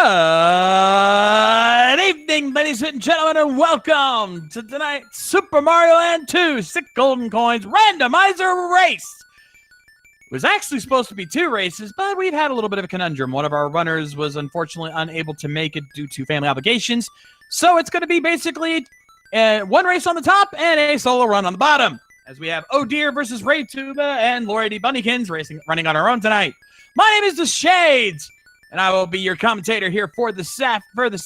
Good evening, ladies and gentlemen, and welcome to tonight's Super Mario Land 2 6 Golden Coins Randomizer Race. It was actually supposed to be 2 races, but we've had a little bit of a conundrum. One of our runners was unfortunately unable to make it due to family obligations, so it's going to be basically 1 race on the top and a solo run on the bottom, as we have Oh Dear versus RaveTuba and LaurieDBunnykins running on our own tonight. My name is The Shades, and I will be your commentator here for this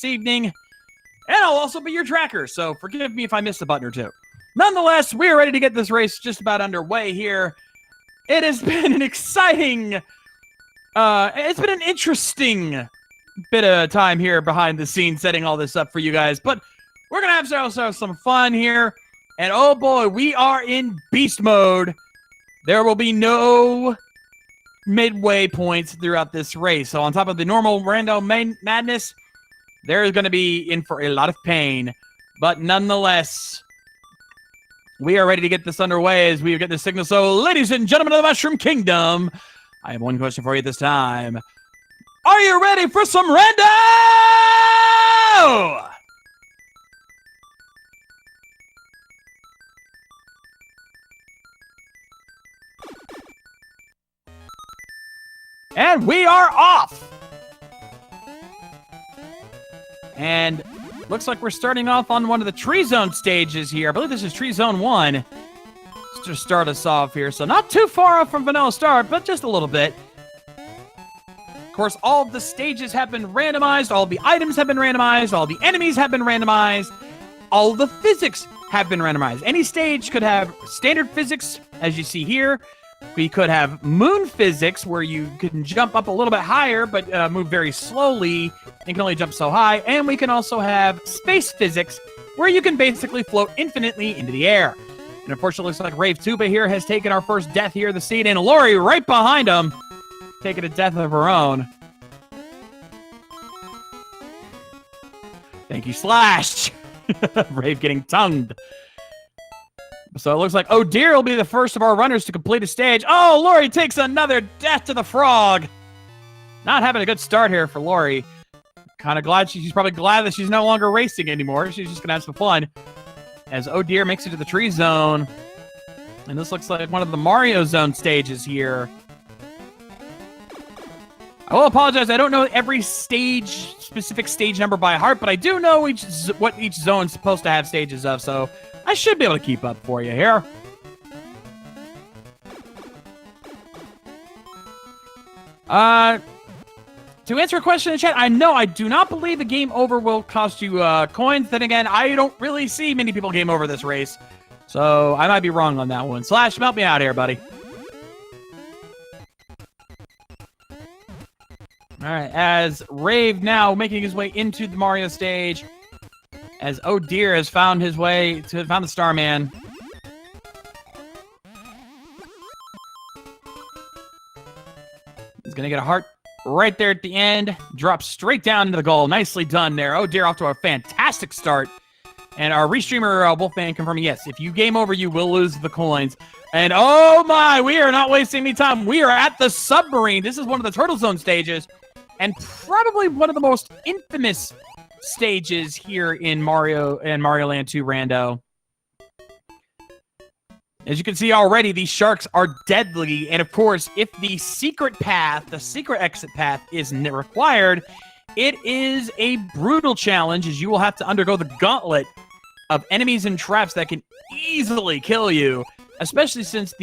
evening, and I'll also be your tracker, so forgive me if I missed a button or two. Nonetheless, we are ready to get this race just about underway here. It has been an exciting, it's been an interesting bit of time here behind the scenes setting all this up for you guys, but we're going to have ourselves some fun here, and oh boy, we are in beast mode. There will be no midway points throughout this race. So on top of the normal random madness, there's going to be in for a lot of pain. But nonetheless, we are ready to get this underway as we get the signal. So ladies and gentlemen of the Mushroom Kingdom, I have one question for you this time. Are you ready for some rando? And we are off! And looks like we're starting off on one of the Tree Zone stages here. I believe this is Tree Zone 1. Let's just start us off here. So not too far off from Vanilla Start, but just a little bit. Of course, all of the stages have been randomized. All the items have been randomized. All the enemies have been randomized. All the physics have been randomized. Any stage could have standard physics, as you see here. We could have moon physics, where you can jump up a little bit higher, but move very slowly and can only jump so high. And we can also have space physics, where you can basically float infinitely into the air. And unfortunately, it looks like RaveTuba here has taken our first death here of the scene, and Laurie right behind him, taking a death of her own. Thank you, Slash. Rave getting tongued. So it looks like Oh Dear will be the first of our runners to complete a stage. Oh, Laurie takes another death to the frog. Not having a good start here for Laurie. Kind of glad she's probably glad that she's no longer racing anymore. She's just going to have some fun. As Oh Dear makes it to the Tree Zone. And this looks like one of the Mario Zone stages here. I will apologize. I don't know every specific stage number by heart, but I do know what each zone's supposed to have stages of, so I should be able to keep up for you here. To answer a question in the chat, I do not believe the game over will cost you coins. Then again, I don't really see many people game over this race, so I might be wrong on that one. Slash, help me out here, buddy. All right, as Rave now making his way into the Mario stage, as Oh Dear has found his way to found the Starman. He's gonna get a heart right there at the end. Drops straight down into the goal. Nicely done there. Oh Dear off to a fantastic start. And our restreamer Wolfman confirming, yes, if you game over, you will lose the coins. And oh my, we are not wasting any time. We are at the submarine. This is one of the Turtle Zone stages, and probably one of the most infamous stages here in Mario Land 2 Rando. As you can see already, these sharks are deadly, and of course, if the secret exit path is required, it is a brutal challenge, as you will have to undergo the gauntlet of enemies and traps that can easily kill you, especially since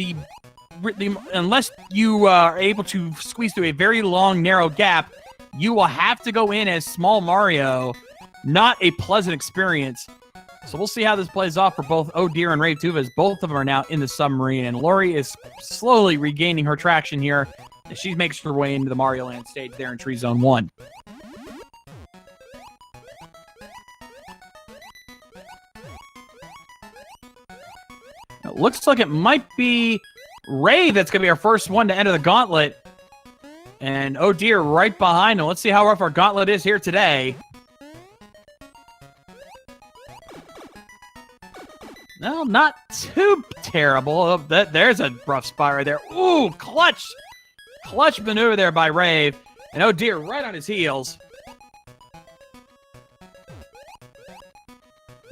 unless you are able to squeeze through a very long, narrow gap, you will have to go in as Small Mario. Not a pleasant experience. So we'll see how this plays off for both Oh Dear and RaveTuba, as both of them are now in the submarine, and Laurie is slowly regaining her traction here as she makes her way into the Mario Land stage there in Tree Zone 1. It looks like it might be Rave that's going to be our first one to enter the gauntlet. And Oh Dear right behind him. Let's see how rough our gauntlet is here today. No, not too terrible. Oh, there's a rough spot right there. Ooh, clutch maneuver there by Rave. And Oh Dear right on his heels.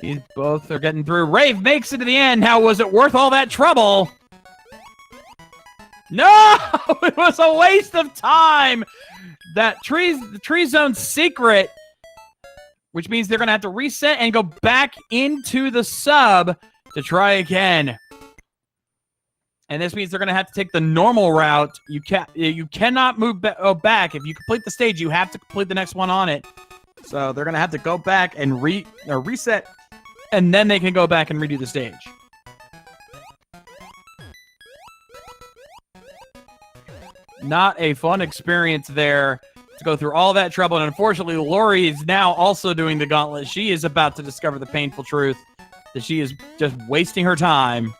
These both are getting through. Rave makes it to the end. Now, was it worth all that trouble? No! It was a waste of time! The tree zone's secret, which means they're going to have to reset and go back into the sub to try again. And this means they're going to have to take the normal route. You cannot move back. If you complete the stage, you have to complete the next one on it. So they're going to have to go back and reset, and then they can go back and redo the stage. Not a fun experience there to go through all that trouble. And unfortunately, Laurie is now also doing the gauntlet. She is about to discover the painful truth that she is just wasting her time.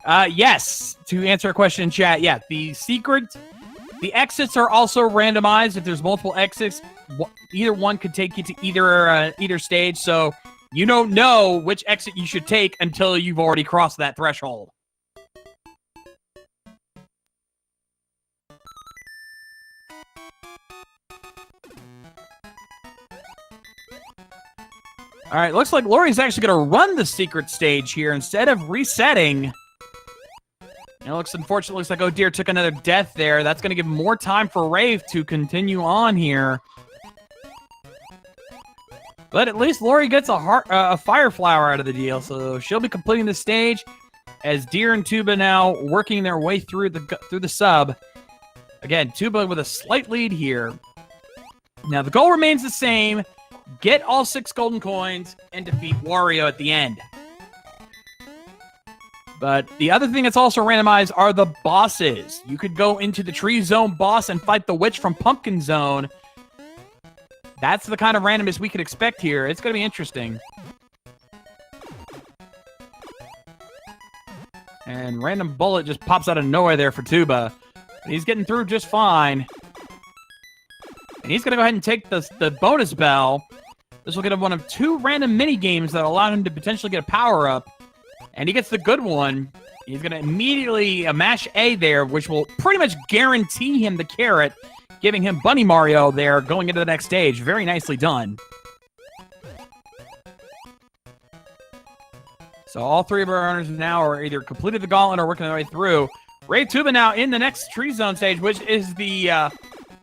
Yes, to answer a question in chat, yeah, the exits are also randomized. If there's multiple exits, either one could take you to either stage, so you don't know which exit you should take until you've already crossed that threshold. All right, looks like Laurie's actually going to run the secret stage here instead of resetting. Unfortunately, looks like Oh Dear took another death there. That's going to give more time for Rave to continue on here. But at least Laurie gets a fire flower out of the deal, so she'll be completing the stage as Deer and Tuba now working their way through the sub. Again, Tuba with a slight lead here. Now the goal remains the same: get all 6 golden coins and defeat Wario at the end. But the other thing that's also randomized are the bosses. You could go into the Tree Zone boss and fight the witch from Pumpkin Zone. That's the kind of randomness we could expect here. It's going to be interesting. And Random Bullet just pops out of nowhere there for Tuba. But he's getting through just fine. And he's going to go ahead and take the bonus bell. This will get him one of 2 random mini games that allow him to potentially get a power-up. And he gets the good one. He's going to immediately mash A there, which will pretty much guarantee him the carrot, giving him Bunny Mario there going into the next stage. Very nicely done. So all 3 of our runners now are either completed the gauntlet or working their way through. RaveTuba now in the next Tree Zone stage, which is the...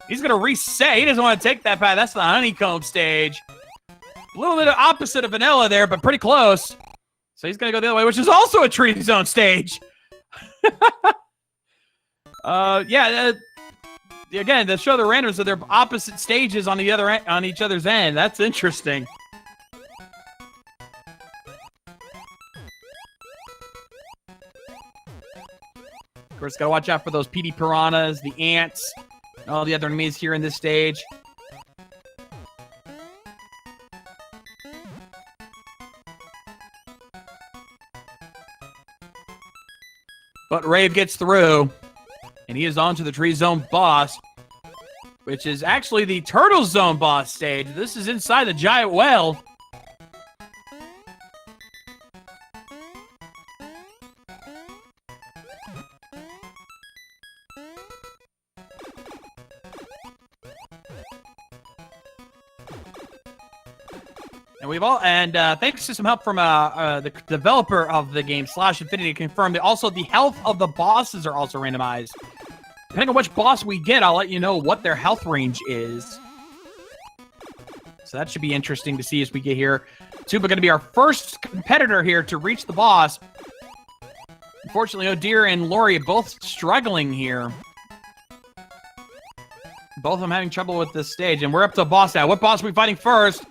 he's going to reset. He doesn't want to take that path. That's the honeycomb stage. A little bit of opposite of vanilla there, but pretty close. So he's going to go the other way, which is also a Tree Zone stage. Yeah, again, to show the randoms that they're opposite stages on each other's end. That's interesting. Of course, got to watch out for those PD piranhas, the ants, and all the other enemies here in this stage. But Rave gets through, and he is on to the Tree Zone boss, which is actually the Turtle Zone boss stage. This is inside the giant well. And thanks to some help from the developer of the game, /Infinity, confirmed that also the health of the bosses are also randomized. Depending on which boss we get, I'll let you know what their health range is. So that should be interesting to see as we get here. Tuba going to be our first competitor here to reach the boss. Unfortunately, Oh Dear and Laurie are both struggling here. Both of them having trouble with this stage, and we're up to a boss now. What boss are we fighting first?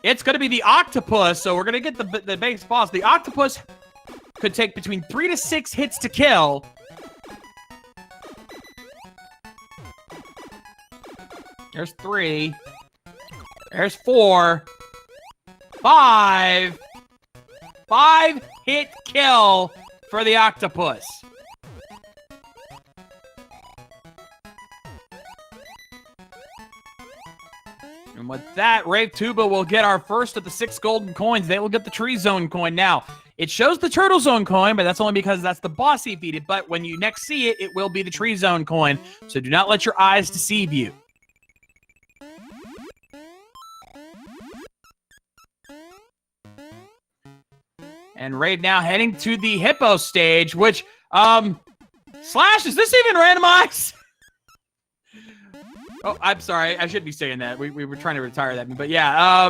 It's going to be the octopus, so we're going to get the base boss. The octopus could take between 3 to 6 hits to kill. There's 3. There's 4. 5. 5-hit kill for the octopus. And with that, RaveTuba will get our first of the 6 golden coins. They will get the Tree Zone coin. Now, it shows the Turtle Zone coin, but that's only because that's the boss he defeated. But when you next see it, it will be the Tree Zone coin. So do not let your eyes deceive you. And Rave now heading to the Hippo stage, which, Slash, is this even randomized? Oh, I'm sorry. I shouldn't be saying that. We were trying to retire that. But yeah,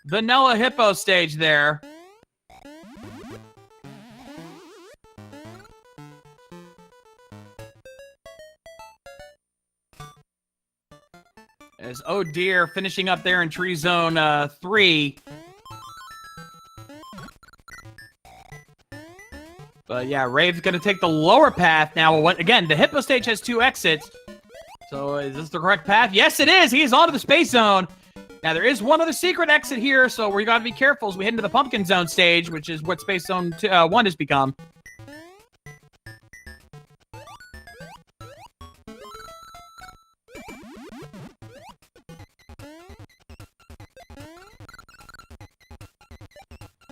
Vanilla Hippo stage there. As Oh Dear finishing up there in Tree Zone 3. But yeah, Rave's going to take the lower path now. Again, the Hippo stage has 2 exits. So is this the correct path? Yes, it is. He is onto the Space Zone. Now, there is one other secret exit here, so we got to be careful as we head into the Pumpkin Zone stage, which is what Space Zone 1 has become.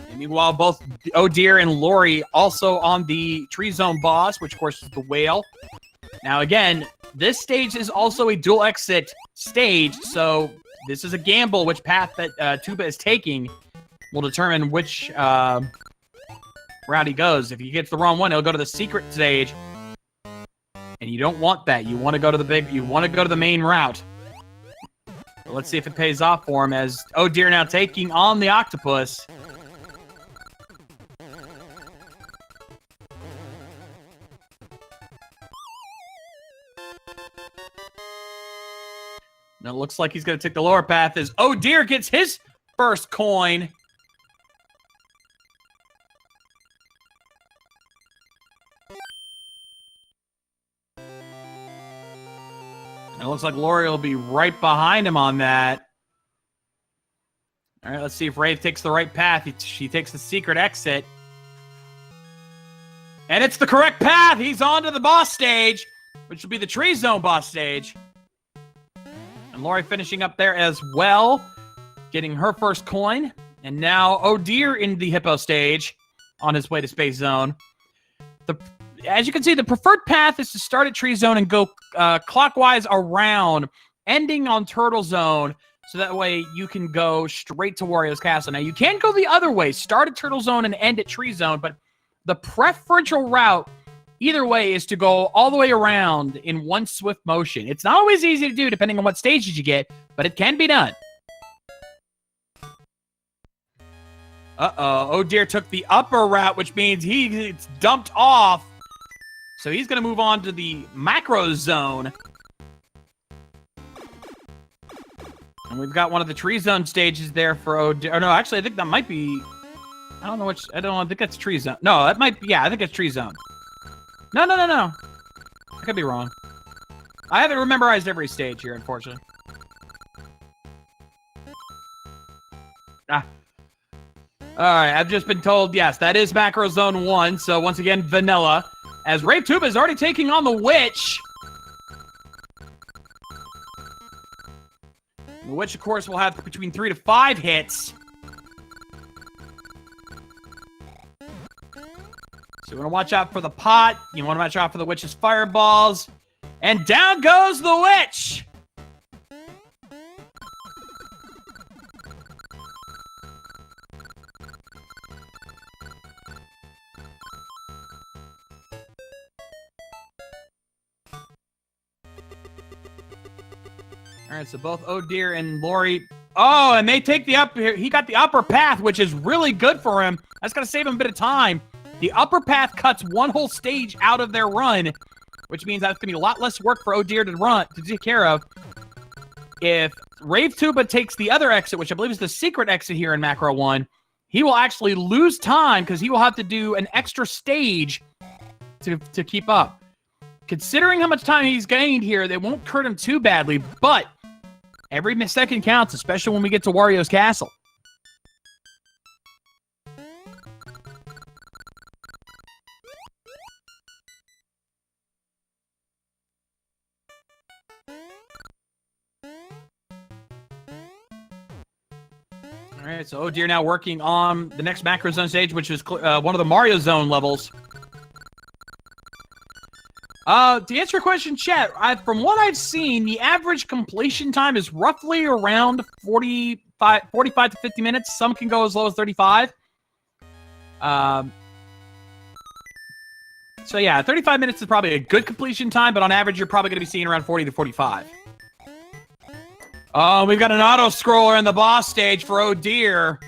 And meanwhile, both Oh Dear and Laurie also on the Tree Zone boss, which of course is the whale. Now again, this stage is also a dual exit stage, so this is a gamble. Which path that Tuba is taking will determine which route he goes. If he gets the wrong one, he'll go to the secret stage, and you don't want that. You want to go to the main route. But let's see if it pays off for him. As Oh Dear now taking on the octopus. Now it looks like he's going to take the lower path as Oh Dear gets his first coin. And it looks like Laurie will be right behind him on that. All right, let's see if Rave takes the right path. She takes the secret exit. And it's the correct path. He's on to the boss stage, which will be the Tree Zone boss stage. And Laurie finishing up there as well, getting her first coin. And now Oh Dear in the Hippo stage on his way to Space Zone. As you can see, the preferred path is to start at Tree Zone and go clockwise around, ending on Turtle Zone, so that way you can go straight to Wario's Castle. Now, you can go the other way, start at Turtle Zone and end at Tree Zone, but the preferential route either way is to go all the way around in one swift motion. It's not always easy to do depending on what stages you get, but it can be done. Uh-oh. Oh Dear took the upper route, which means he gets dumped off. So he's going to move on to the Macro Zone. And we've got one of the Tree Zone stages there for Oh Dear. Oh, no, actually, I think that might be... I don't know which... I think that's Tree Zone. No, that might be... Yeah, I think it's Tree Zone. No. I could be wrong. I haven't memorized every stage here, unfortunately. Alright, I've just been told, yes, that is Macro Zone 1. So, once again, Vanilla. As RaveTuba is already taking on the Witch. The Witch, of course, will have between 3 to 5 hits. So you want to watch out for the pot. You want to watch out for the Witch's fireballs. And down goes the Witch! Alright, so both Oh Dear and Laurie... Oh, and they take the upper... He got the upper path, which is really good for him. That's going to save him a bit of time. The upper path cuts one whole stage out of their run, which means that's going to be a lot less work for Oh Dear to take care of. If RaveTuba takes the other exit, which I believe is the secret exit here in Macro 1, he will actually lose time because he will have to do an extra stage to keep up. Considering how much time he's gained here, they won't hurt him too badly, but every second counts, especially when we get to Wario's Castle. All right, so oh dear, now working on the next macro zone stage, which is one of the Mario Zone levels. To answer your question, chat, from what I've seen, the average completion time is roughly around 45 to 50 minutes. Some can go as low as 35. So yeah, 35 minutes is probably a good completion time, but on average, you're probably going to be seeing around 40 to 45. Oh, we've got an auto-scroller in the boss stage for oh dear.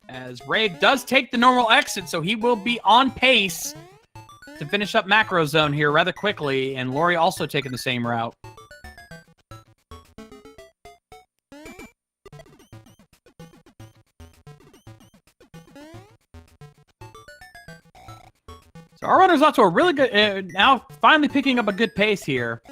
As Rave does take the normal exit, so he will be on pace to finish up Macro Zone here rather quickly, and Laurie also taking the same route. So our runner's off to a really good, now finally picking up a good pace here.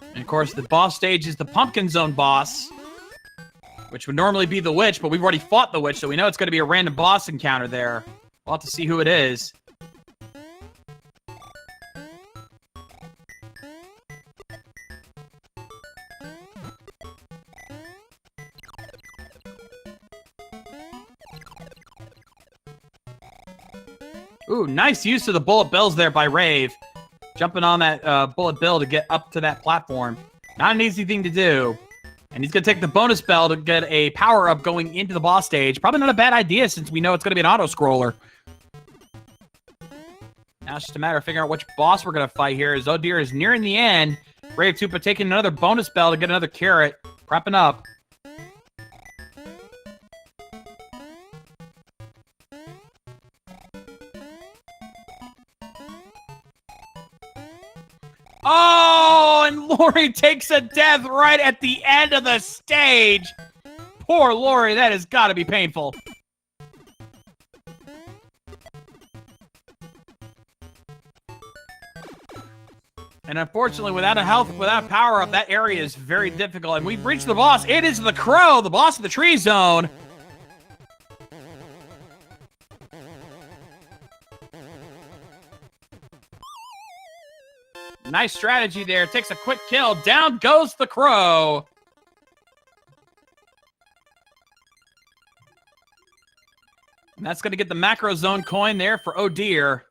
And of course, the boss stage is the Pumpkin Zone boss, which would normally be the Witch, but we've already fought the Witch, so we know it's going to be a random boss encounter there. We'll have to see who it is. Ooh, nice use of the bullet bills there by Rave. Jumping on that bullet bill to get up to that platform. Not an easy thing to do. And he's going to take the bonus bell to get a power-up going into the boss stage. Probably not a bad idea since we know it's going to be an auto-scroller. Now it's just a matter of figuring out which boss we're going to fight here. As oh dear is nearing the end. RaveTuba taking another bonus bell to get another carrot. Prepping up. Oh, and Laurie takes a death right at the end of the stage. Poor Laurie, that has got to be painful. And unfortunately, without a health, without a power-up, that area is very difficult. And we've reached the boss. It is the Crow, the boss of the tree zone. Nice strategy there. Takes a quick kill. Down goes the Crow. And that's going to get the Macro Zone coin there for oh dear.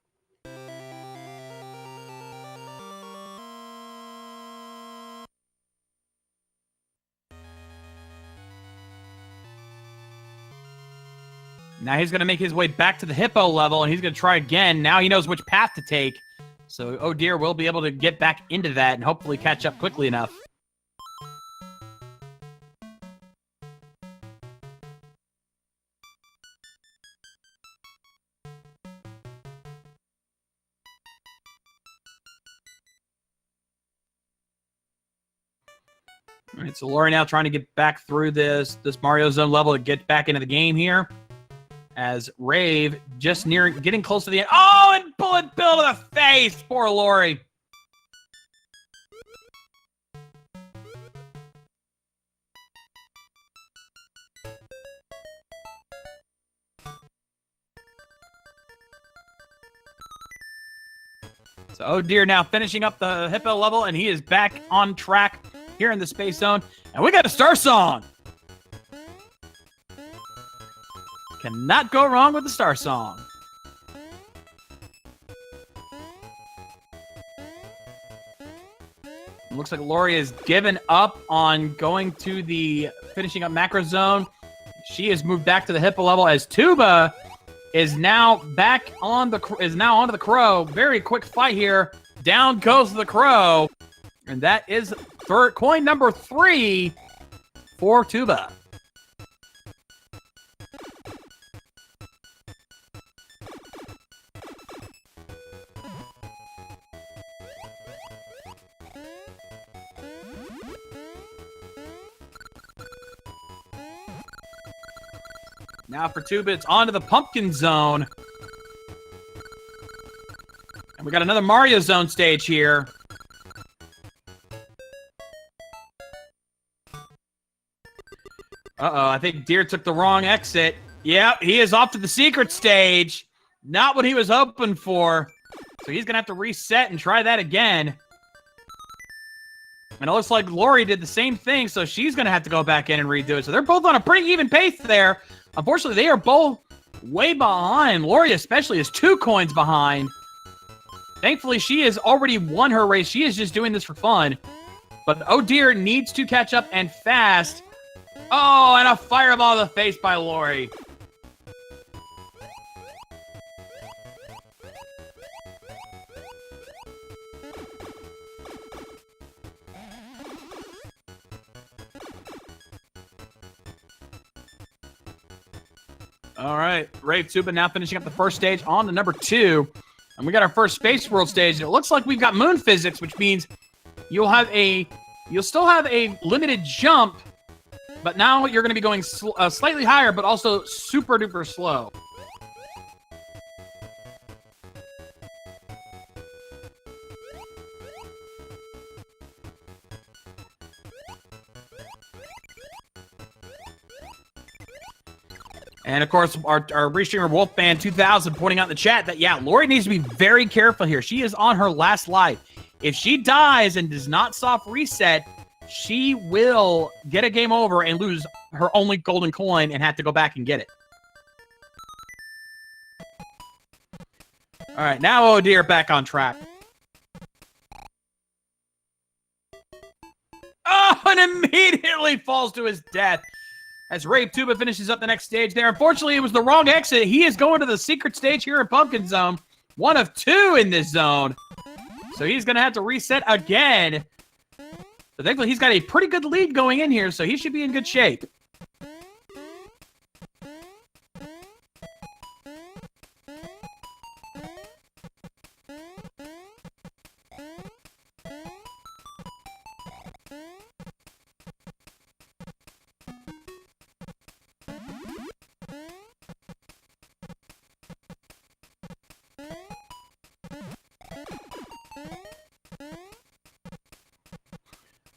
Now he's going to make his way back to the Hippo level, and he's going to try again. Now he knows which path to take. So, oh dear, we'll be able to get back into that and hopefully catch up quickly enough. All right, so Laurie now trying to get back through this Mario Zone level to get back into the game here. As Rave just getting close to the end. Oh, and bullet bill to the face. Poor Laurie. So, oh dear, now finishing up the Hippo level, and he is back on track here in the Space Zone. And we got a Star Song. Cannot go wrong with the Star Song. It looks like Laurie has given up on going to the finishing up Macro Zone. She has moved back to the Hippo level as Tuba is now back on the onto the Crow. Very quick fight here. Down goes the Crow. And that is for coin number 3 for Tuba. Now for Tuba, it's on to the Pumpkin Zone. And we got another Mario Zone stage here. Uh-oh, I think Deer took the wrong exit. Yep, he is off to the secret stage. Not what he was hoping for. So he's going to have to reset and try that again. And it looks like Laurie did the same thing, so she's going to have to go back in and redo it. So they're both on a pretty even pace there. Unfortunately, they are both way behind. Laurie especially is 2 coins behind. Thankfully, she has already won her race. She is just doing this for fun. But Oh Dear needs to catch up and fast. Oh, and a fireball to the face by Laurie. All right, RaveTuba now finishing up the first stage on to number 2. And we got our first Space World stage. And it looks like we've got moon physics, which means you'll still have a limited jump, but now you're going to be going slightly higher, but also super duper slow. And, of course, our restreamer Wolfman2000 pointing out in the chat that, yeah, Laurie needs to be very careful here. She is on her last life. If she dies and does not soft reset, she will get a game over and lose her only golden coin and have to go back and get it. All right, now Oh Dear back on track. Oh, and immediately falls to his death. As RaveTuba finishes up the next stage there. Unfortunately, it was the wrong exit. He is going to the secret stage here in Pumpkin Zone. 1 of 2 in this zone. So he's going to have to reset again. But thankfully, he's got a pretty good lead going in here, so he should be in good shape.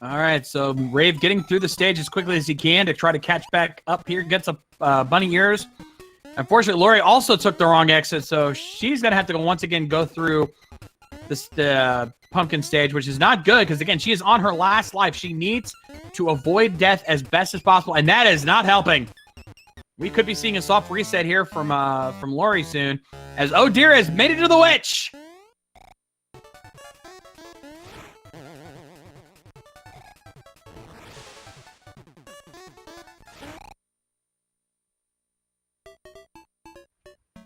All right, so Rave getting through the stage as quickly as he can to try to catch back up here. Gets a bunny ears. Unfortunately, Laurie also took the wrong exit, so she's going to have to once again go through this pumpkin stage, which is not good because, again, she is on her last life. She needs to avoid death as best as possible, and that is not helping. We could be seeing a soft reset here from Laurie soon, as Oh Dear has made it to the witch.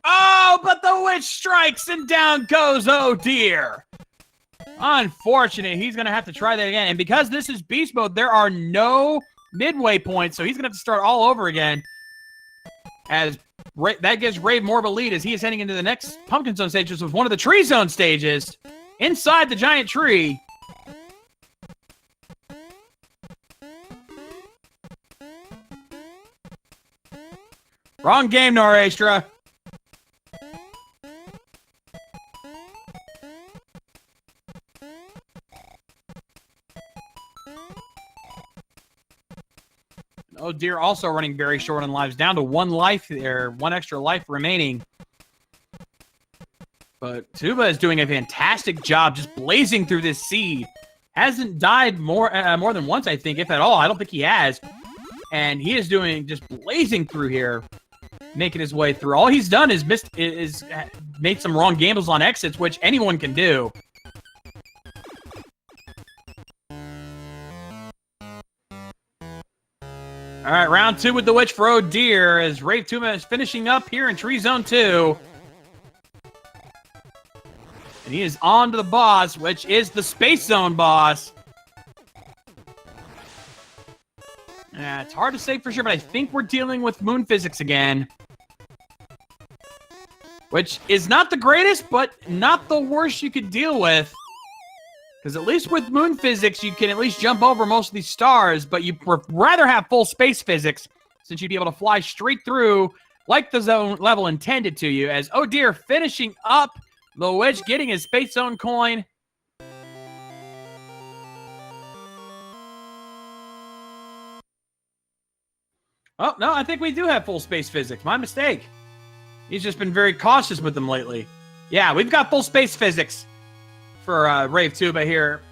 Oh, but the witch strikes and down goes Oh Dear. Unfortunate. He's going to have to try that again. And because this is beast mode, there are no midway points, so he's going to have to start all over again. As that gives Rave more of a lead as he is heading into the next Pumpkin Zone stage, which was one of the Tree Zone stages inside the giant tree. Wrong game, Norastra. Oh Dear, also running very short on lives, down to 1 life there, 1 extra life remaining. But Tuba is doing a fantastic job just blazing through this seed. Hasn't died more than once, I think, if at all. I don't think he has. And he is doing just blazing through here, making his way through. All he's done is made some wrong gambles on exits, which anyone can do. All right, round 2 with the witch for Oh Dear as RaveTuba is finishing up here in Tree Zone 2. And he is on to the boss, which is the Space Zone boss. It's hard to say for sure, but I think we're dealing with moon physics again. Which is not the greatest, but not the worst you could deal with. Because at least with moon physics, you can at least jump over most of these stars, but you'd rather have full space physics, since you'd be able to fly straight through like the zone level intended to you. As Oh Dear finishing up the witch, getting his Space Zone coin. Oh, no, I think we do have full space physics. My mistake. He's just been very cautious with them lately. Yeah, we've got full space physics for RaveTuba here.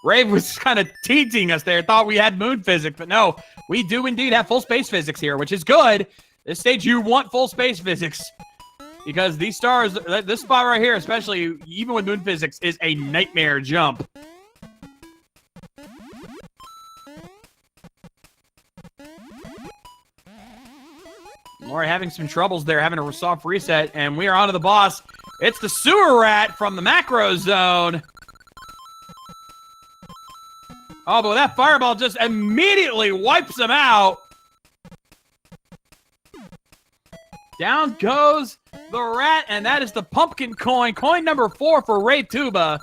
Rave was kind of teasing us there. Thought we had moon physics, but no, we do indeed have full space physics here, which is good. This stage, you want full space physics. Because these stars, this spot right here, especially even with moon physics, is a nightmare jump. Laurie having some troubles there, having a soft reset, and we are on to the boss. It's the sewer rat from the macro zone. Oh, but that fireball just immediately wipes him out. Down goes the rat, and that is the pumpkin coin. Coin number 4 for RaveTuba.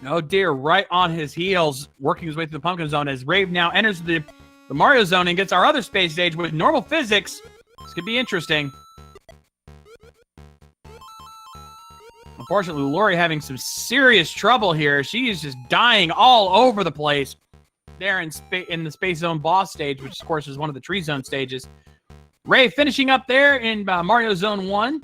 Oh dear, right on his heels, working his way through the pumpkin zone as Rave now enters the Mario zone and gets our other space stage with normal physics. This could be interesting. Unfortunately, Laurie having some serious trouble here. She is just dying all over the place there in the Space Zone boss stage, which, of course, is one of the Tree Zone stages. Rave finishing up there in Mario Zone 1.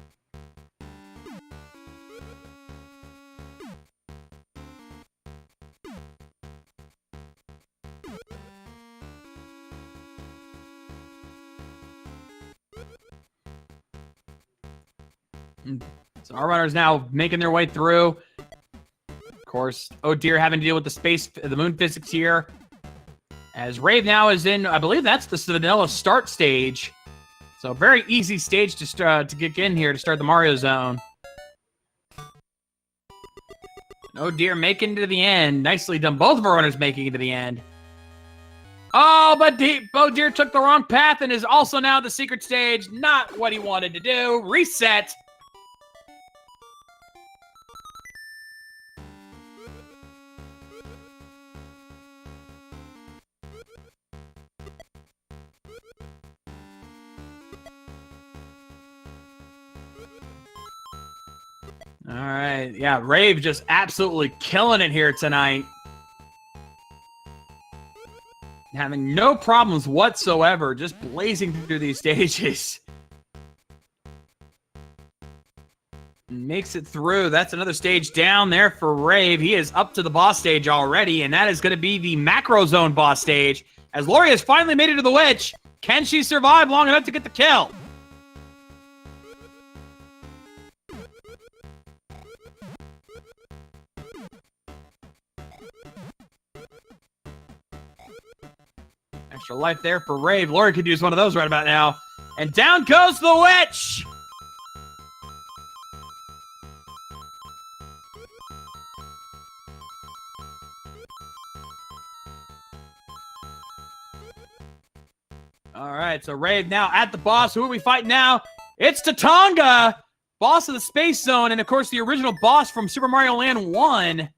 So our runners now making their way through. Of course, oh dear, having to deal with the moon physics here. As Rave now is in, I believe that's the vanilla start stage. So very easy stage to get in here to start the Mario zone. Oh dear, making it to the end. Nicely done. Both of our runners making it to the end. Oh, but oh dear took the wrong path and is also now the secret stage. Not what he wanted to do. Reset. All right. Yeah, Rave just absolutely killing it here tonight. Having no problems whatsoever, just blazing through these stages. Makes it through. That's another stage down there for Rave. He is up to the boss stage already, and that is going to be the Macro Zone boss stage. As Laurie has finally made it to the witch. Can she survive long enough to get the kill? Extra life there for Rave. Laurie could use one of those right about now. And down goes the witch! All right, so Rave now at the boss. Who are we fighting now? It's Tatonga, boss of the Space Zone, and of course the original boss from Super Mario Land 1.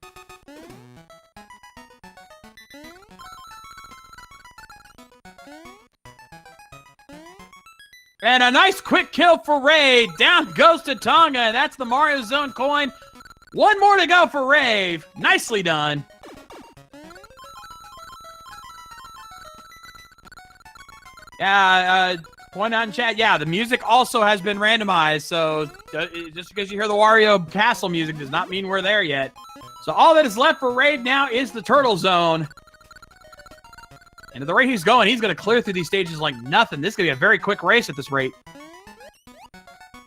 And a nice quick kill for Rave. Down goes Tatonga, and that's the Mario Zone coin. One more to go for Rave. Nicely done. Yeah, point out in chat, yeah, the music also has been randomized, so just because you hear the Wario Castle music does not mean we're there yet. So all that is left for Rave now is the Turtle Zone. And at the rate he's going to clear through these stages like nothing. This is going to be a very quick race at this rate.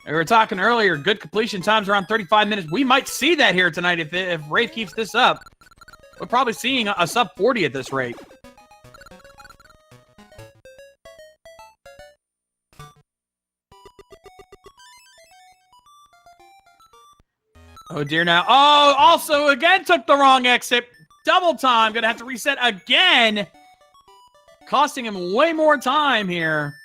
We were talking earlier, good completion times around 35 minutes. We might see that here tonight if Rave keeps this up. We're probably seeing a sub 40 at this rate. Oh dear now. Oh, also again took the wrong exit. Double time. Gonna have to reset again. Costing him way more time here.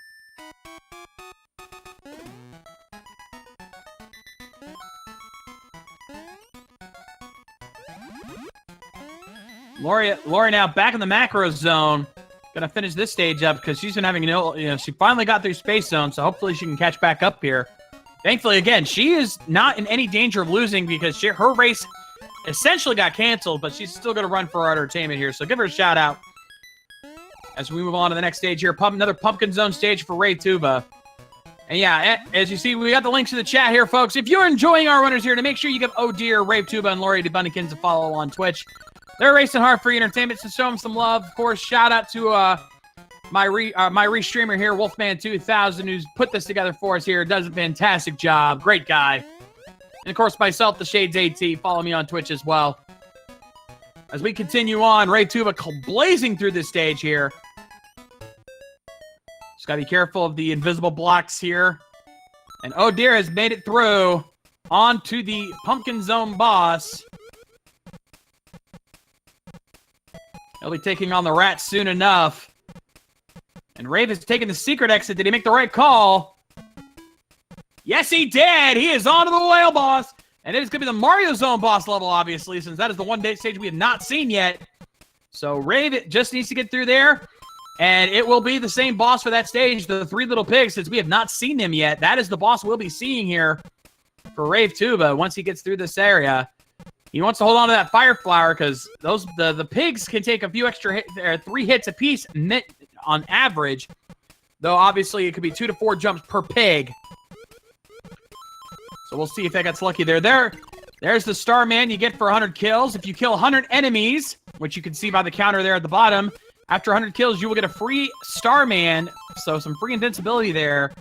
Laurie now back in the macro zone. Gonna finish this stage up because she's been having she finally got through Space Zone, so hopefully she can catch back up here. Thankfully, again, she is not in any danger of losing because her race essentially got canceled, but she's still gonna run for our entertainment here, so give her a shout out. As we move on to the next stage here, another Pumpkin Zone stage for RaveTuba. And yeah, as you see, we got the links in the chat here, folks. If you're enjoying our runners here, to make sure you give Oh Dear, RaveTuba, and LaurieDBunnykins a follow on Twitch. They're racing hard for your entertainment, so show them some love. Of course, shout out to my restreamer here, Wolfman2000, who's put this together for us here. Does a fantastic job. Great guy. And of course, myself, the Shades AT. Follow me on Twitch as well. As we continue on, RaveTuba blazing through this stage here. Just gotta be careful of the invisible blocks here. And Oh Dear has made it through onto the Pumpkin Zone boss. He'll be taking on the rat soon enough. And Rave has taken the secret exit. Did he make the right call? Yes, he did. He is on to the whale boss. And it is going to be the Mario Zone boss level, obviously, since that is the one stage we have not seen yet. So Rave just needs to get through there. And it will be the same boss for that stage, the Three Little Pigs, since we have not seen them yet. That is the boss we'll be seeing here for RaveTuba once he gets through this area. He wants to hold on to that fire flower because the pigs can take a few extra 3 hits apiece on average. Though obviously it could be 2 to 4 jumps per pig. So we'll see if that gets lucky there. There's the Starman you get for 100 kills. If you kill 100 enemies, which you can see by the counter there at the bottom, after 100 kills you will get a free Starman. So some free invincibility there.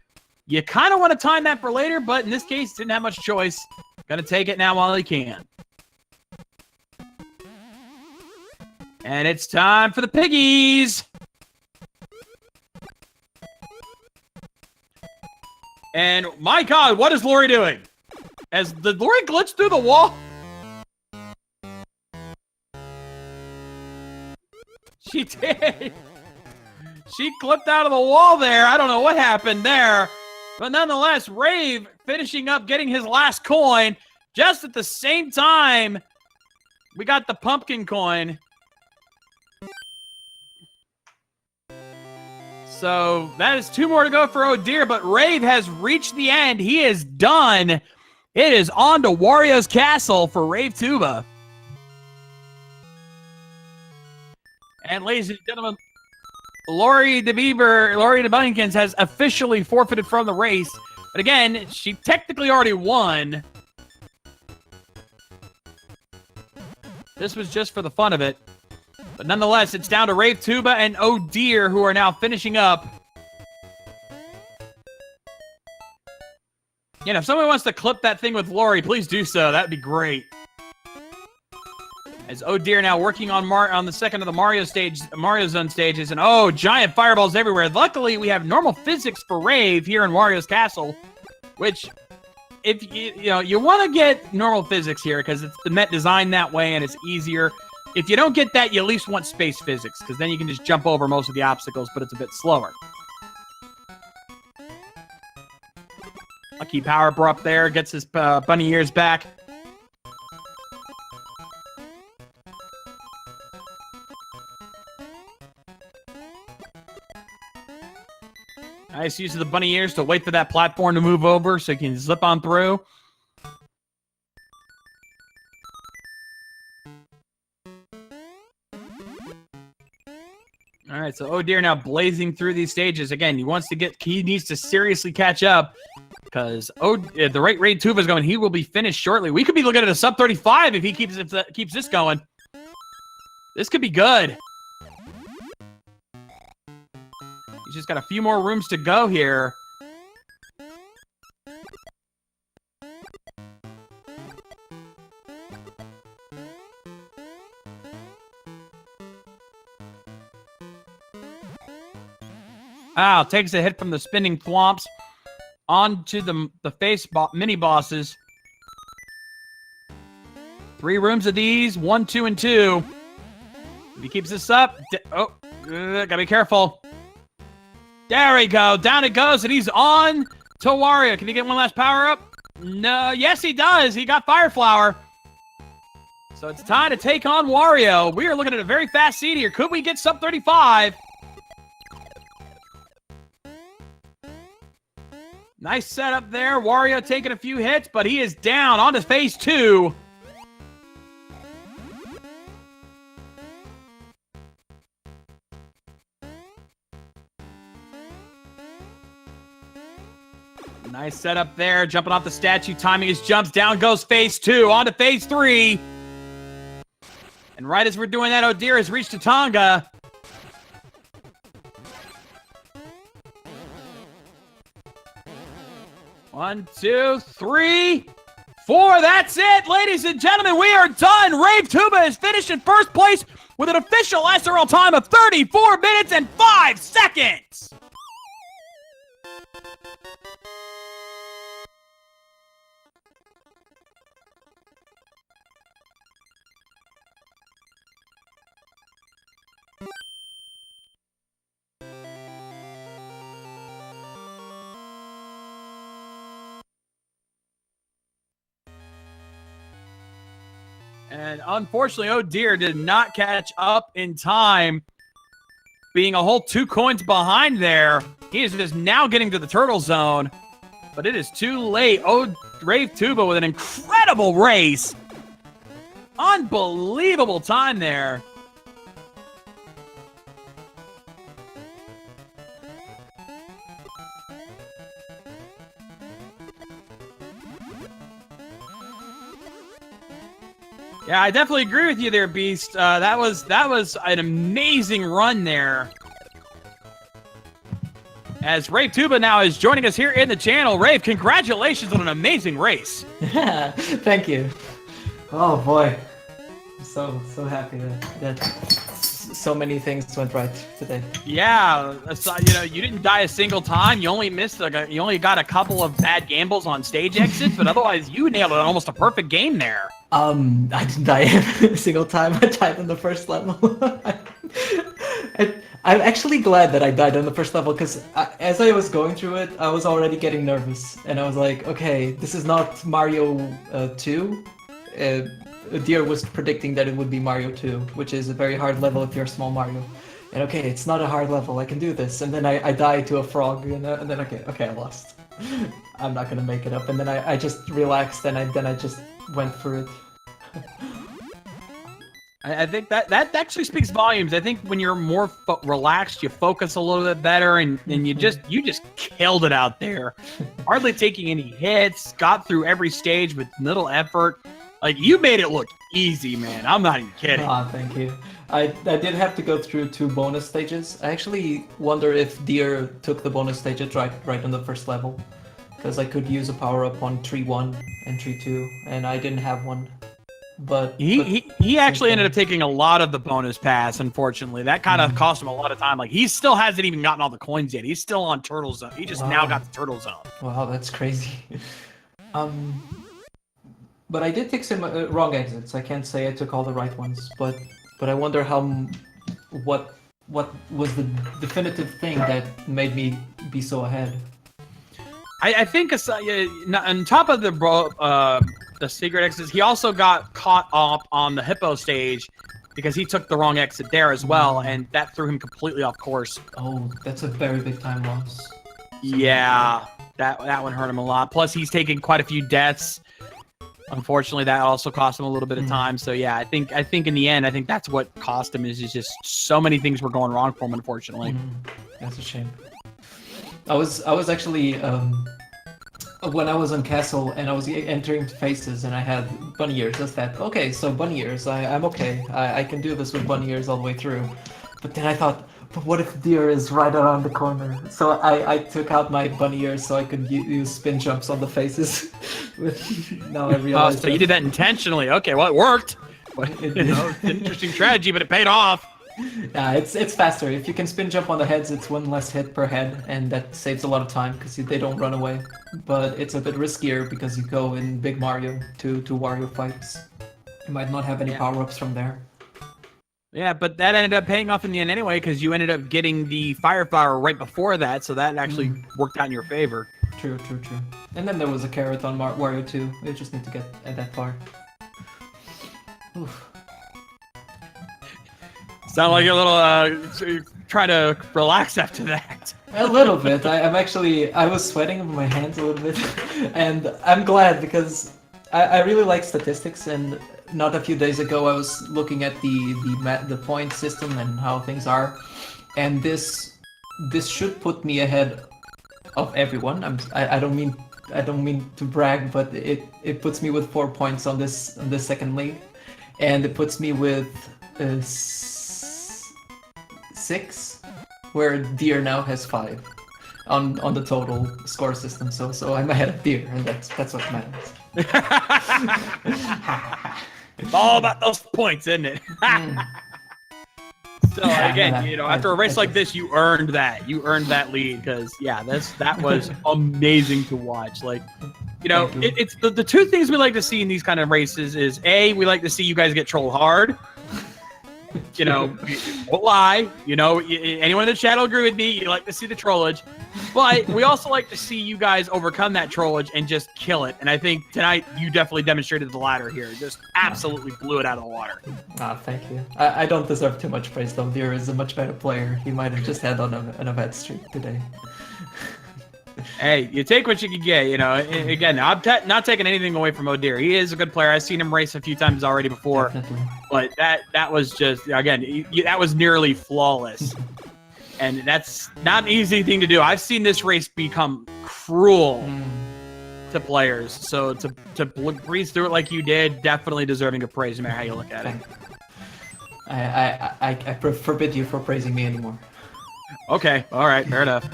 You kind of want to time that for later, but in this case didn't have much choice. Gonna take it now while he can. And it's time for the piggies. And my God, what is Laurie doing? Did Laurie glitch through the wall? She did. She clipped out of the wall there. I don't know what happened there. But nonetheless, Rave finishing up getting his last coin. Just at the same time, we got the pumpkin coin. So that is 2 more to go for Oh Dear, but Rave has reached the end. He is done. It is on to Wario's Castle for RaveTuba. And ladies and gentlemen, LaurieDBunnykins has officially forfeited from the race. But again, she technically already won. This was just for the fun of it. But nonetheless, it's down to RaveTuba and Oh Dear, who are now finishing up. You know, if someone wants to clip that thing with Laurie, please do so. That'd be great. As Oh Dear now working on the second of the Mario Zone stages, and oh, giant fireballs everywhere. Luckily, we have normal physics for Rave here in Wario's Castle, which, if you want to get normal physics here because it's the Met designed that way and it's easier. If you don't get that, you at least want space physics, because then you can just jump over most of the obstacles, but it's a bit slower. Lucky power-up up there, gets his bunny ears back. Nice use of the bunny ears to wait for that platform to move over so you can zip on through. All right, so Oh Dear now blazing through these stages. Again, he needs to seriously catch up because the rate RaveTuba is going, he will be finished shortly. We could be looking at a sub 35 if he keeps this going. This could be good. He's just got a few more rooms to go here. Takes a hit from the spinning thwomps onto the face mini bosses. 3 rooms of these, 1, 2, and 2. If he keeps this up, gotta be careful. There we go, down it goes, and he's on to Wario. Can he get one last power up? No, yes he does. He got Fire Flower. So it's time to take on Wario. We are looking at a very fast seed here. Could we get sub 35? Nice setup there. Wario taking a few hits, but he is down on to phase 2. Nice setup there. Jumping off the statue, timing his jumps. Down goes phase 2. On to phase 3. And right as we're doing that, O'Dear has reached Tonga. One, two, three, four. That's it, ladies and gentlemen. We are done. RaveTuba is finished in first place with an official SRL time of 34 minutes and 5 seconds. And unfortunately, oh dear, did not catch up in time, being a whole 2 coins behind there. He is just now getting to the turtle zone, but it is too late. Oh, RaveTuba with an incredible race. Unbelievable time there. Yeah, I definitely agree with you there, Beast. That was an amazing run there. As RaveTuba now is joining us here in the channel. Rave, congratulations on an amazing race. Yeah, thank you. Oh boy, I'm so happy that so many things went right today. Yeah, so, you know, you didn't die a single time. You only missed you only got a couple of bad gambles on stage exits, but otherwise you nailed almost a perfect game there. I didn't die a single time. I died on the first level. I'm actually glad that I died on the first level, because as I was going through it, I was already getting nervous, and I was like, okay, this is not Mario 2. Deer was predicting that it would be Mario 2, which is a very hard level if you're a small Mario. And okay, it's not a hard level, I can do this. And then I died to a frog, and then okay, I lost. I'm not gonna make it up. And then I just relaxed, and then I just went for it. I think that actually speaks volumes. I think when you're more relaxed, you focus a little bit better, and you just killed it out there. Hardly taking any hits, got through every stage with little effort. Like, you made it look easy, man. I'm not even kidding. Ah, thank you. I did have to go through 2 bonus stages. I actually wonder if Deer took the bonus stages right on the first level, because I could use a power-up on tree 1 and tree 2, and I didn't have one. But he actually ended up taking a lot of the bonus pass, unfortunately. That kind of cost him a lot of time. Like, he still hasn't even gotten all the coins yet. He's still on Turtle Zone. He just now got the Turtle Zone. Wow, that's crazy. But I did take some wrong exits. I can't say I took all the right ones, but I wonder what was the definitive thing that made me be so ahead. I think on top of the secret exits, he also got caught up on the hippo stage because he took the wrong exit there as well, and that threw him completely off course. Oh, that's a very big time loss. Yeah, that one hurt him a lot. Plus, he's taking quite a few deaths. Unfortunately, that also cost him a little bit of time. So yeah, I think in the end, I think that's what cost him is just so many things were going wrong for him. Unfortunately, that's a shame. I was actually when I was on Castle and I was entering phases and I had bunny ears. I thought, okay, so bunny ears, I'm okay. I can do this with bunny ears all the way through. But then I thought, but what if Deer is right around the corner? So I took out my bunny ears so I could use spin jumps on the faces. Now I realize. So you did that intentionally. Okay, well, it worked. It's an interesting strategy, but it paid off. Yeah, it's faster. If you can spin jump on the heads, it's 1 less hit per head, and that saves a lot of time because they don't run away. But it's a bit riskier because you go in Big Mario to Wario fights. You might not have any power-ups from there. Yeah, but that ended up paying off in the end anyway because you ended up getting the Fire Flower right before that, so that actually worked out in your favor. True. And then there was a carrot on Wario 2. We just need to get that far. Oof. Sound like you're a little trying to relax after that. A little bit. I was sweating in my hands a little bit, and I'm glad because I really like statistics. And not a few days ago, I was looking at the point system and how things are, and this should put me ahead of everyone. I don't mean to brag, but it puts me with 4 points on this second league, and it puts me with 6, where Deer now has 5 on the total score system. So I'm ahead of Deer, and that's what matters. It's all about those points, isn't it? So again, after a race like this, you earned that. You earned that lead because that was amazing to watch. Like, it's the two things we like to see in these kind of races is A, we like to see you guys get trolled hard. Won't lie. Anyone in the chat will agree with me. You like to see the trollage, but we also like to see you guys overcome that trollage and just kill it. And I think tonight you definitely demonstrated the latter here. Just absolutely blew it out of the water. Thank you. I don't deserve too much praise though. Deer is a much better player. He might have just had on a bad streak today. Hey, you take what you can get, Again, I'm not taking anything away from O'Deer. He is a good player. I've seen him race a few times already before. Definitely. But that was just, again, that was nearly flawless. And that's not an easy thing to do. I've seen this race become cruel to players. So to breeze through it like you did, definitely deserving of praise no matter how you look at it. I forbid you from praising me anymore. Okay, all right, fair enough.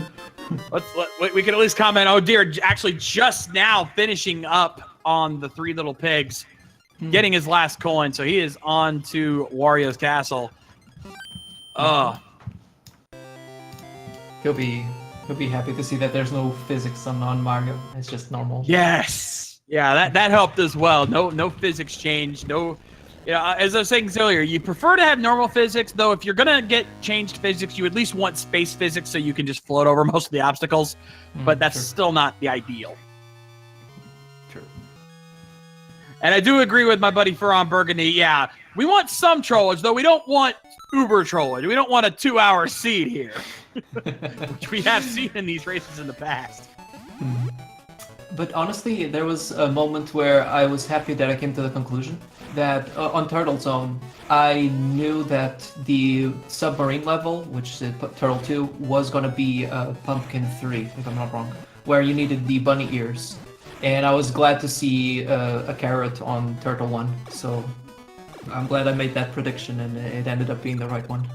We can at least comment. Oh dear, actually just now finishing up on the 3 little pigs, getting his last coin, so he is on to Wario's castle. He'll be happy to see that there's no physics on Mario. It's just normal. Yes, yeah, that helped as well. No physics change. No. As I was saying earlier, you prefer to have normal physics, though if you're going to get changed physics, you at least want space physics so you can just float over most of the obstacles, but that's still not the ideal. True. And I do agree with my buddy Ferran Burgundy. Yeah, we want some trollage, though we don't want uber trollage. We don't want a 2-hour seed here, which we have seen in these races in the past. But honestly, there was a moment where I was happy that I came to the conclusion that on Turtle Zone, I knew that the submarine level, which is Turtle 2, was going to be Pumpkin 3, if I'm not wrong, where you needed the bunny ears. And I was glad to see a carrot on Turtle 1, so I'm glad I made that prediction and it ended up being the right one.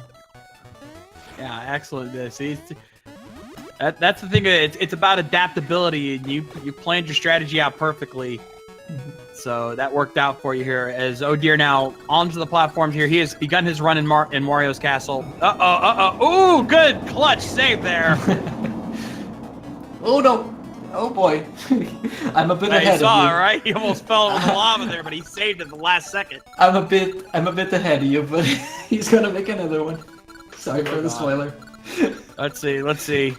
Yeah, excellent. See, that's the thing. It's about adaptability, and you planned your strategy out perfectly. So that worked out for you here. As O'Deer now onto the platforms here, he has begun his run in Wario's castle. Ooh, good clutch save there. Oh no! Oh boy! I'm a bit ahead of you. Saw it, right? He almost fell in the lava there, but he saved it at the last second. I'm a bit ahead of you, but he's gonna make another one. Sorry for the spoiler. Let's see.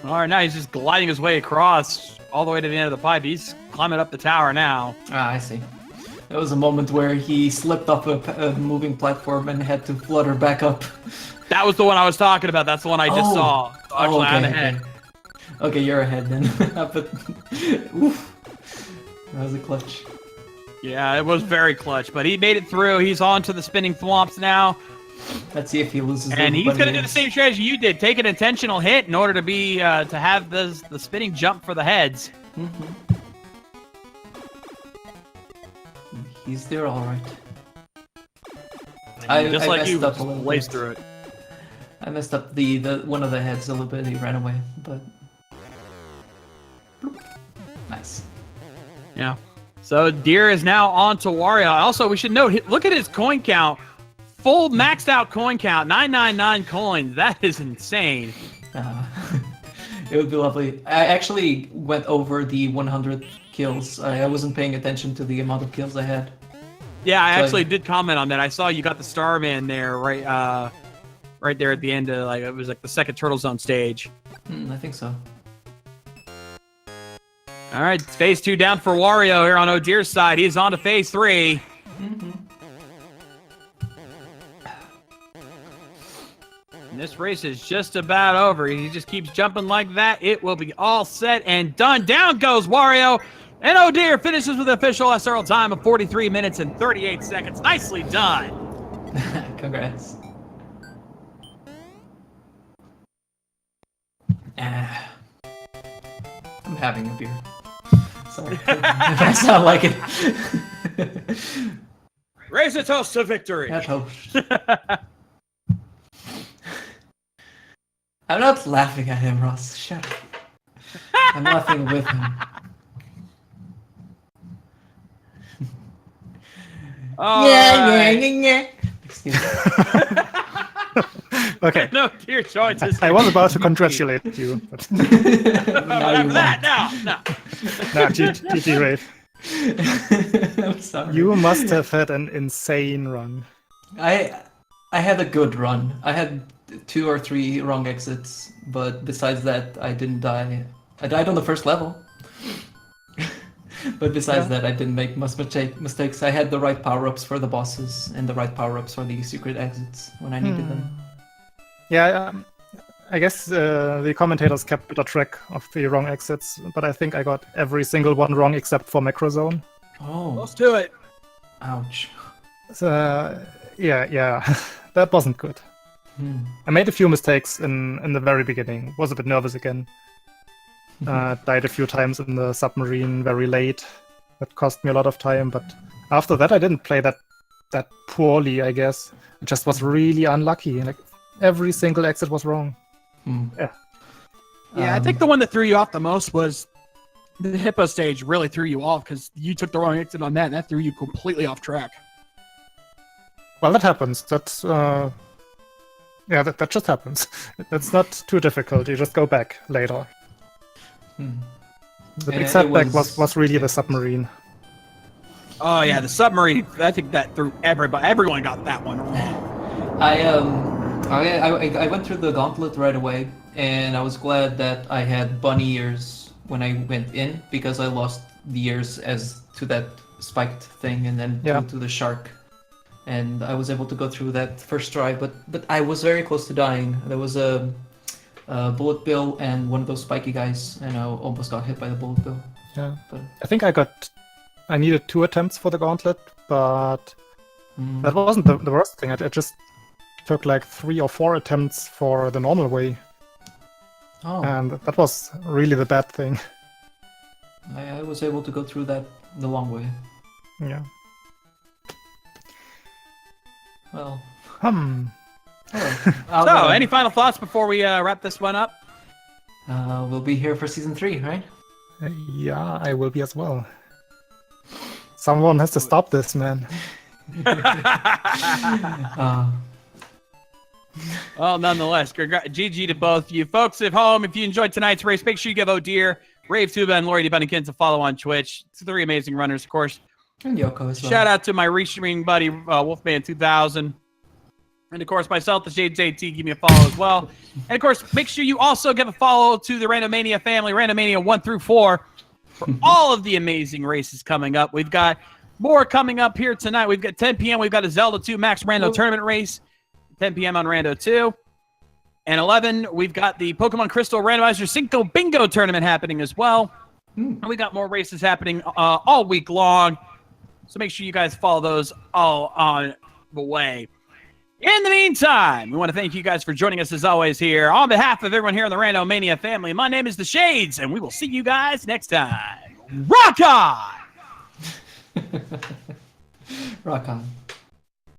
All right, now he's just gliding his way across all the way to the end of the pipe. He's climbing up the tower now. Ah, I see. There was a moment where he slipped off a moving platform and had to flutter back up. That was the one I was talking about. That's the one I just saw. Actually, I'm ahead. Okay, you're ahead then. But oof, that was a clutch. Yeah, it was very clutch, but he made it through. He's on to the spinning thwomps now. Let's see if he loses. And he's going to do the same strategy you did. Take an intentional hit in order to be to have the spinning jump for the heads. He's there, all right. Just like you, just blazed through it. I messed up the one of the heads a little bit. He ran away, but bloop. Nice. Yeah. So Deer is now on to Wario. Also, we should note, look at his coin count. Full maxed out coin count, 999 coins. That is insane. It would be lovely. I actually went over the 100 kills. I wasn't paying attention to the amount of kills I had. Yeah, I actually did comment on that. I saw you got the Starman there, right there at the end of it was like the second Turtle Zone stage. I think so. All right, phase 2 down for Wario here on O'Deer's side. He's on to phase 3. Mm-hmm. And this race is just about over. He just keeps jumping like that. It will be all set and done. Down goes Wario. And O'Deer finishes with an official SRL time of 43 minutes and 38 seconds. Nicely done. Congrats. I'm having a beer. Sorry. If I sound like it. Raise a toast to victory. A toast. I'm not laughing at him, Ross. Shut up. I'm laughing with him. Yeah. Excuse me. Okay. No, dear choices. I was about to congratulate you, but Now you won. No. GG Rave. I'm sorry. You must have had an insane run. I had a good run. I had 2 or 3 wrong exits, but besides that, I didn't die. I died on the first level. But besides that, I didn't make much mistakes. I had the right power-ups for the bosses and the right power-ups for the secret exits when I needed them. Yeah, I guess the commentators kept better track of the wrong exits, but I think I got every single one wrong except for Macrozone. Oh, Let's do it. ouch. So, yeah, that wasn't good. I made a few mistakes in the very beginning. Was a bit nervous again. Died a few times in the submarine very late. That cost me a lot of time, but after that I didn't play that poorly, I guess. It just was really unlucky. Like every single exit was wrong. Yeah. Yeah, I think the one that threw you off the most was the Hippo stage. Really threw you off because you took the wrong exit on that, and that threw you completely off track. Well, that happens. That's yeah, that just happens. That's not too difficult. You just go back later. The big setback was really the submarine. Oh yeah, the submarine. I think that threw everybody. Everyone got that one wrong. I went through the gauntlet right away, and I was glad that I had bunny ears when I went in, because I lost the ears as to that spiked thing, and then to the shark. And I was able to go through that first try, but I was very close to dying. There was a bullet bill and one of those spiky guys, and I almost got hit by the bullet bill. Yeah, but I think I needed 2 attempts for the gauntlet, but that wasn't the worst thing. I just took like 3 or 4 attempts for the normal way. Oh. And that was really the bad thing. I was able to go through that the long way. Yeah. Well. So, any final thoughts before we wrap this one up? We'll be here for season 3, right? Yeah, I will be as well. Someone has to stop this, man. Well, nonetheless, GG to both you folks at home. If you enjoyed tonight's race, make sure you give O'Deer, RaveTuba, and LaurieDBunnykins a follow on Twitch. It's 3 amazing runners, of course. And Yoco as well. Shout out to my restreaming buddy, Wolfman2000. And, of course, myself, the Shades AT, give me a follow as well. And, of course, make sure you also give a follow to the Randomania family, Randomania 1 through 4, for all of the amazing races coming up. We've got more coming up here tonight. We've got 10 p.m. We've got a Zelda 2 Max Rando Tournament race, 10 p.m. on Rando 2. And 11, we've got the Pokemon Crystal Randomizer Cinco Bingo Tournament happening as well. And we got more races happening all week long. So make sure you guys follow those all on the way. In the meantime, we want to thank you guys for joining us as always here. On behalf of everyone here in the Randomania family, my name is The Shades, and we will see you guys next time. Rock on! Rock on.